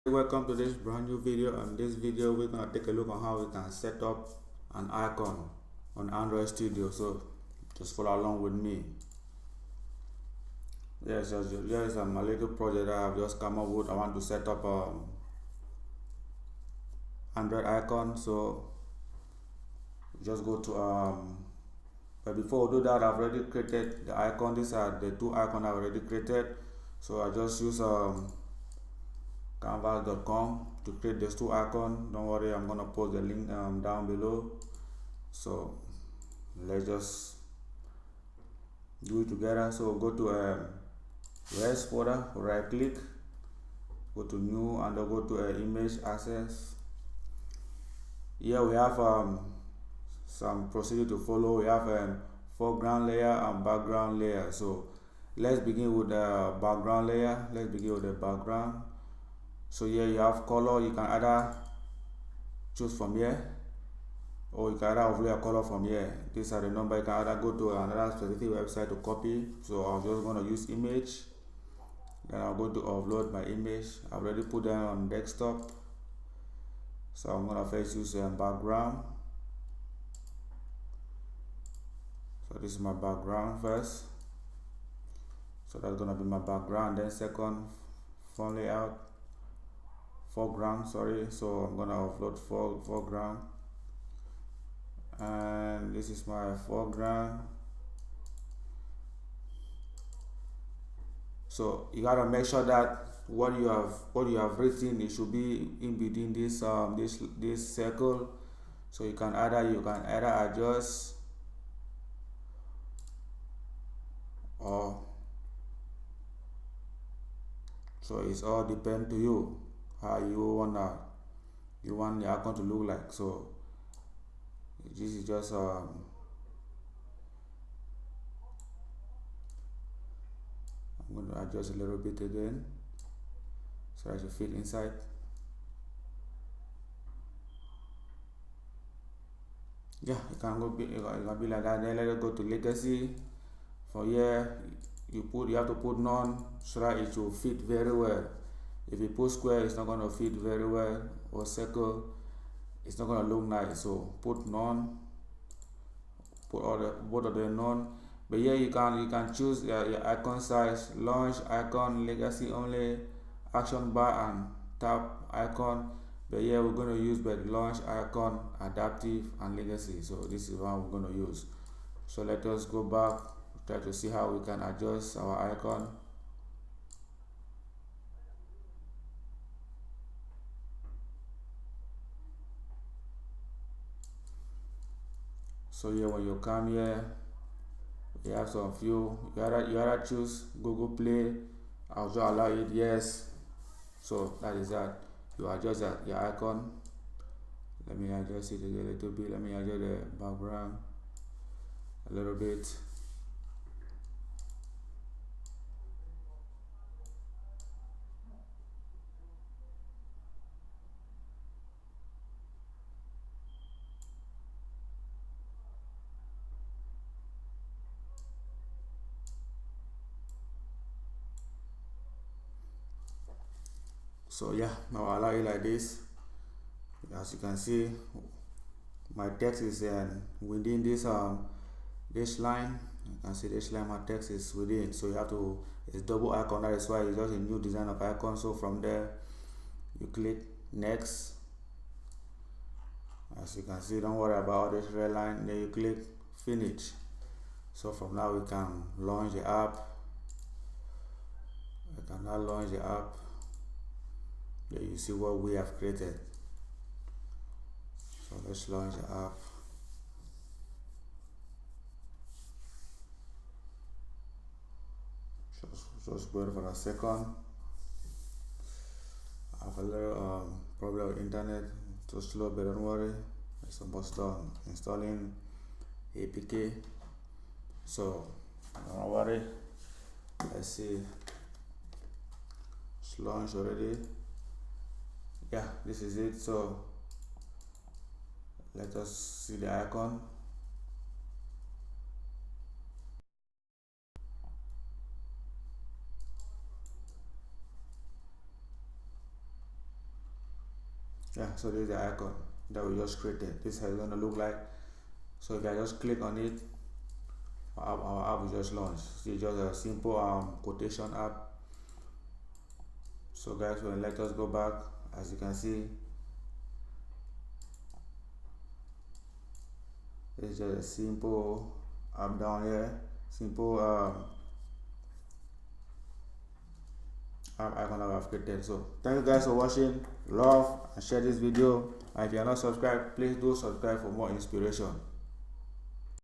Welcome to this brand new video. In this video we're gonna take a look on how we can set up an icon on Android Studio. So just follow along with me. Yes, here's my little project that I've just come up with. I want to set up Android icon. So just go to but before we do that, I've already created the icon. These are the two icons I've already created. So I just use canvas.com to create these two icons. Don't worry, I'm gonna post the link down below. So let's just do it together. So go to res folder, right click, go to new, and then go to image access. Here we have some procedure to follow. We have foreground layer and background layer. So let's begin with the background layer. Let's begin with the background. So here you have color. You can either choose from here, or you can either overlay a color from here. These are the number. You can either go to another specific website to copy. So I'm just going to use image. Then I'll go to upload my image. I've already put them on desktop. So I'm going to first use background. So this is my background first. So that's going to be my background. Then second, font layout. Foreground, sorry. So I'm going to upload foreground. And this is my foreground. So you gotta make sure that what you have written, it should be in between this circle. So you can either adjust, or so it's all depend to you how you want the icon to look like. So this is just I'm going to adjust a little bit again so that it fit inside. Yeah, it can be like that. Then let us go to legacy. For here, you have to put none so that it will fit very well. If you put square, it's not going to fit very well, or circle, it's not going to look nice. So put none, put both of them none. But here you can choose your icon size: launch icon, legacy only, action bar, and tap icon. But here we're going to use launch icon, adaptive, and legacy. So this is what we're going to use. So let us go back, try to see how we can adjust our icon. So here when you come here, you have some few, you either choose Google Play, also allow it, yes. So that is that. You adjust your icon. Let me adjust it a little bit. Let me adjust the background a little bit. So yeah, now I allow it like this. As you can see, my text is within this line. You can see this line, my text is within. So you have to, it's double icon. That is why it's just a new design of icon. So from there, you click next. As you can see, don't worry about all this red line. Then you click finish. So from now we can launch the app. We can now launch the app. There you see what we have created. So let's launch the app. Just wait for a second. I have a little problem with internet, too slow, but don't worry, it's almost done installing APK. So don't worry, let's see, it's launched already. Yeah, this is it. So let us see the icon. Yeah, so this is the icon that we just created. This is how it's gonna look like. So if I just click on it, our app will just launch. It's just a simple quotation app. So guys, well, let us go back. As you can see, it's just a simple app down here, simple app icon that I've created. So thank you guys for watching. Love and share this video, and if you are not subscribed, please do subscribe for more inspiration.